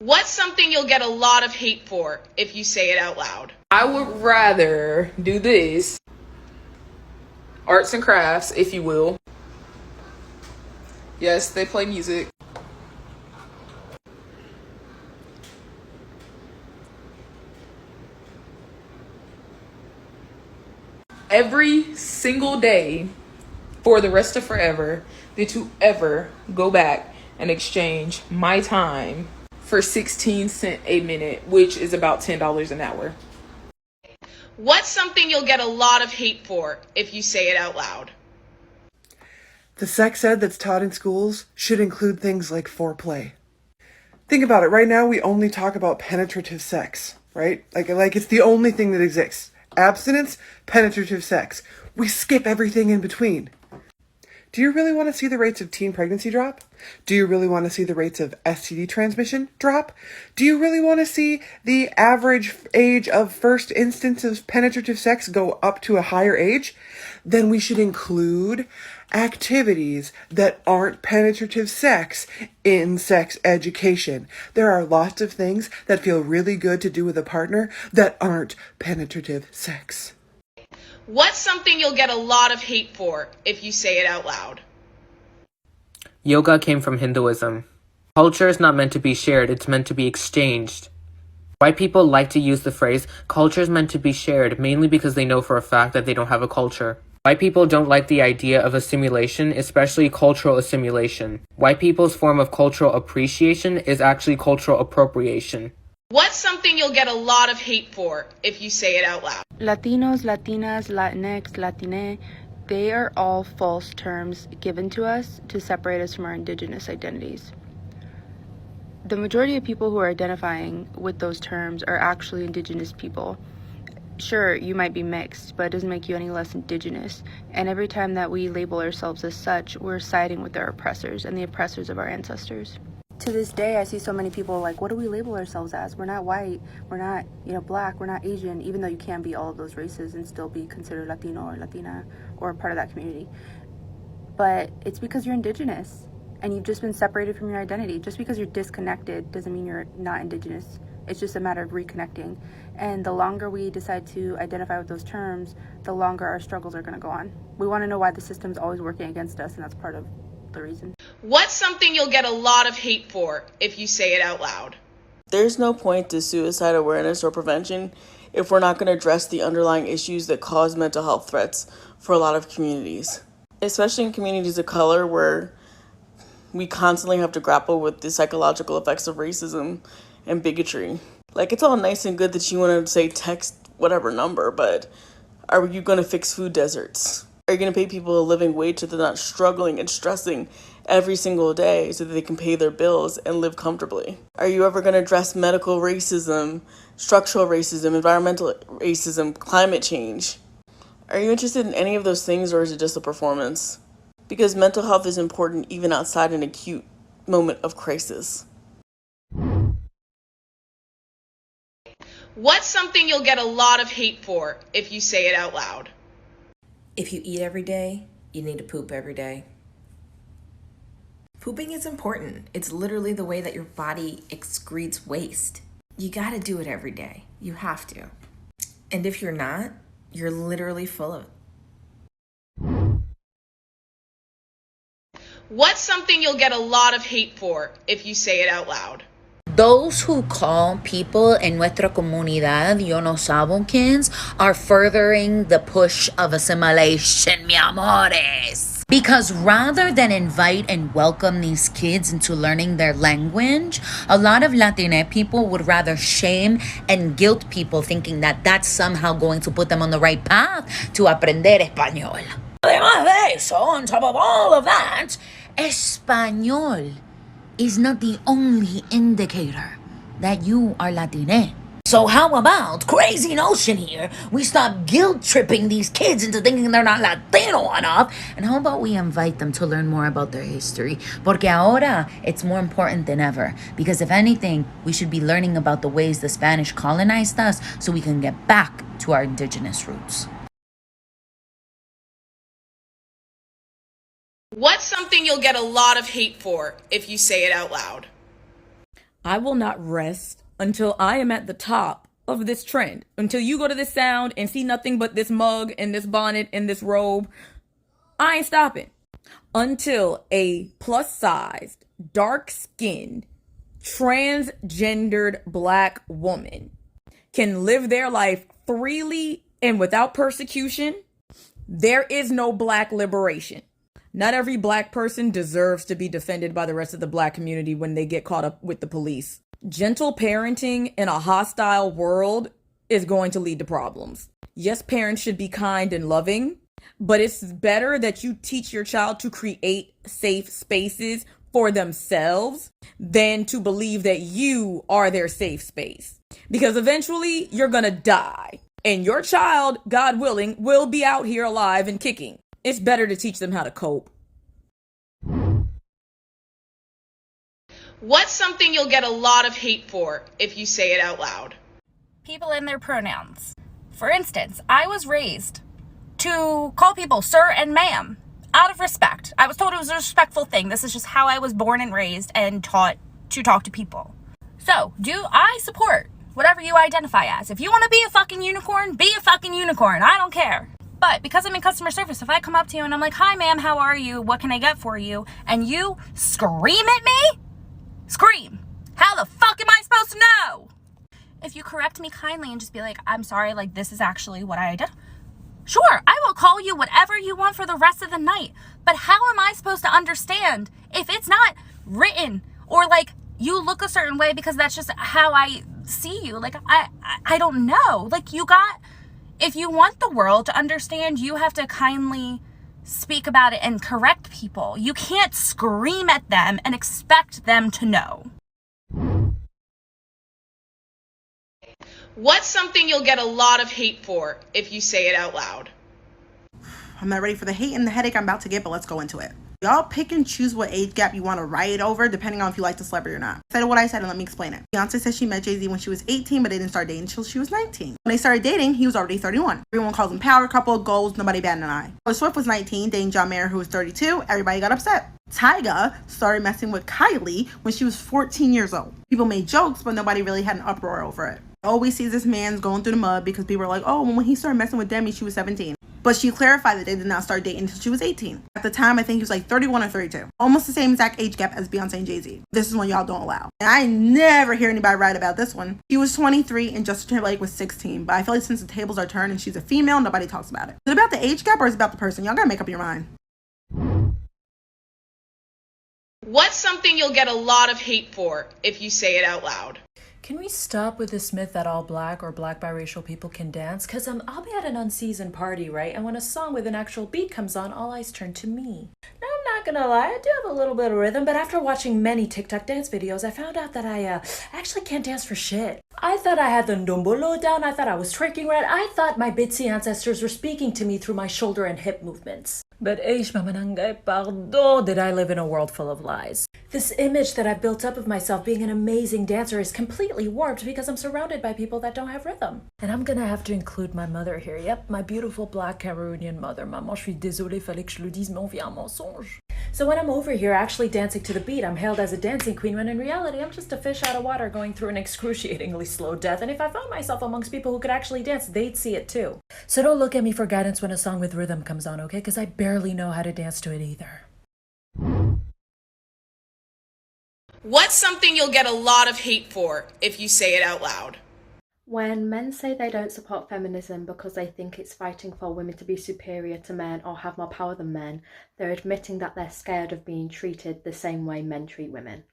What's something you'll get a lot of hate for if you say it out loud? I would rather do this. Arts and crafts, if you will. Yes, they play music. Every single day for the rest of forever did you ever go back and exchange my time for 16 cents a minute, which is about $10 an hour. What's something you'll get a lot of hate for if you say it out loud? The sex ed that's taught in schools should include things like foreplay. Think about it. Right now, we only talk about penetrative sex, right? Like it's the only thing that exists. Abstinence, penetrative sex. We skip everything in between. Do you really want to see the rates of teen pregnancy drop? Do you really want to see the rates of STD transmission drop? Do you really want to see the average age of first instance of penetrative sex go up to a higher age? Then we should include activities that aren't penetrative sex in sex education. There are lots of things that feel really good to do with a partner that aren't penetrative sex. What's something you'll get a lot of hate for if you say it out loud? Yoga came from Hinduism. Culture is not meant to be shared, it's meant to be exchanged. White people like to use the phrase, culture is meant to be shared, mainly because they know for a fact that they don't have a culture. White people don't like the idea of assimilation, especially cultural assimilation. White people's form of cultural appreciation is actually cultural appropriation. What's something you'll get a lot of hate for if you say it out loud? Latinos, Latinas, Latinx, Latine, they are all false terms given to us to separate us from our indigenous identities. The majority of people who are identifying with those terms are actually indigenous people. Sure, you might be mixed, but it doesn't make you any less indigenous. And every time that we label ourselves as such, we're siding with our oppressors and the oppressors of our ancestors. To this day, I see so many people like, what do we label ourselves as? We're not white, we're not, black, we're not Asian, even though you can be all of those races and still be considered Latino or Latina or a part of that community. But it's because you're indigenous and you've just been separated from your identity. Just because you're disconnected doesn't mean you're not indigenous. It's just a matter of reconnecting. And the longer we decide to identify with those terms, the longer our struggles are going to go on. We want to know why the system's always working against us, and that's part of the reason. What's something you'll get a lot of hate for if you say it out loud? There's no point to suicide awareness or prevention if we're not going to address the underlying issues that cause mental health threats for a lot of communities, especially in communities of color where we constantly have to grapple with the psychological effects of racism and bigotry. Like, it's all nice and good that you want to say text whatever number, but are you going to fix food deserts? Are you going to pay people a living wage so they're not struggling and stressing every single day so that they can pay their bills and live comfortably? Are you ever going to address medical racism, structural racism, environmental racism, climate change? Are you interested in any of those things, or is it just a performance? Because mental health is important even outside an acute moment of crisis. What's something you'll get a lot of hate for if you say it out loud? If you eat every day, you need to poop every day. Pooping is important. It's literally the way that your body excretes waste. You gotta do it every day. You have to. And if you're not, you're literally full of it. What's something you'll get a lot of hate for if you say it out loud? Those who call people in nuestra comunidad yo no sabo quiénes are furthering the push of assimilation, mi amores. Because rather than invite and welcome these kids into learning their language, a lot of Latina people would rather shame and guilt people, thinking that that's somehow going to put them on the right path to aprender español. Además de eso, on top of all of that, español is not the only indicator that you are Latine. So how about, crazy notion here, we stop guilt-tripping these kids into thinking they're not Latino enough, and how about we invite them to learn more about their history? Porque ahora it's more important than ever, because if anything, we should be learning about the ways the Spanish colonized us so we can get back to our indigenous roots. What's something you'll get a lot of hate for if you say it out loud? I will not rest until I am at the top of this trend. Until you go to this sound and see nothing but this mug and this bonnet and this robe, I ain't stopping. Until a plus-sized, dark-skinned, transgendered black woman can live their life freely and without persecution, there is no black liberation. Not every black person deserves to be defended by the rest of the black community when they get caught up with the police. Gentle parenting in a hostile world is going to lead to problems. Yes, parents should be kind and loving, but it's better that you teach your child to create safe spaces for themselves than to believe that you are their safe space. Because eventually you're gonna die. And your child, God willing, will be out here alive and kicking. It's better to teach them how to cope. What's something you'll get a lot of hate for if you say it out loud? People and their pronouns. For instance, I was raised to call people sir and ma'am out of respect. I was told it was a respectful thing. This is just how I was born and raised and taught to talk to people. So, do I support whatever you identify as? If you want to be a fucking unicorn, be a fucking unicorn. I don't care. But because I'm in customer service, if I come up to you and I'm like, hi ma'am, how are you? What can I get for you? And you scream at me? Scream. How the fuck am I supposed to know? If you correct me kindly and just be like, I'm sorry, like this is actually what I identify. Sure, I will call you whatever you want for the rest of the night. But how am I supposed to understand if it's not written or like you look a certain way because that's just how I see you? Like, I don't know. Like if you want the world to understand, you have to kindly speak about it and correct people. You can't scream at them and expect them to know. What's something you'll get a lot of hate for if you say it out loud? I'm not ready for the hate and the headache I'm about to get, but let's go into it. Y'all pick and choose what age gap you want to riot over, depending on if you like the celebrity or not. I said what I said, and let me explain it. Beyonce said she met Jay-Z when she was 18, but they didn't start dating until she was 19. When they started dating, he was already 31. Everyone calls them power couple, goals, nobody batted an eye. Taylor Swift was 19, dating John Mayer, who was 32. Everybody got upset. Tyga started messing with Kylie when she was 14 years old. People made jokes, but nobody really had an uproar over it. Always sees this man's going through the mud because people are like, oh, when he started messing with Demi, she was 17. But she clarified that they did not start dating until she was 18. At the time, I think he was like 31 or 32. Almost the same exact age gap as Beyonce and Jay-Z. This is one y'all don't allow. And I never hear anybody write about this one. He was 23 and Justin Timberlake was 16. But I feel like since the tables are turned and she's a female, nobody talks about it. Is it about the age gap or is it about the person? Y'all gotta make up your mind. What's something you'll get a lot of hate for if you say it out loud? Can we stop with this myth that all black or black biracial people can dance? Because I'll be at an unseasoned party, right? And when a song with an actual beat comes on, all eyes turn to me. Now, I'm not gonna lie, I do have a little bit of rhythm, but after watching many TikTok dance videos, I found out that I actually can't dance for shit. I thought I had the ndombolo down, I thought I was twerking right, I thought my Bitsy ancestors were speaking to me through my shoulder and hip movements. But eish mamanangay pardo, did I live in a world full of lies. This image that I've built up of myself being an amazing dancer is completely warped because I'm surrounded by people that don't have rhythm. And I'm gonna have to include my mother here. Yep, my beautiful black Cameroonian mother. Maman, je suis désolée, fallait que je le dise, mais on vit un mensonge. So when I'm over here actually dancing to the beat, I'm hailed as a dancing queen when in reality I'm just a fish out of water going through an excruciatingly slow death. And if I found myself amongst people who could actually dance, they'd see it too. So don't look at me for guidance when a song with rhythm comes on, okay? Because I barely know how to dance to it either. What's something you'll get a lot of hate for if you say it out loud? When men say they don't support feminism because they think it's fighting for women to be superior to men or have more power than men, they're admitting that they're scared of being treated the same way men treat women.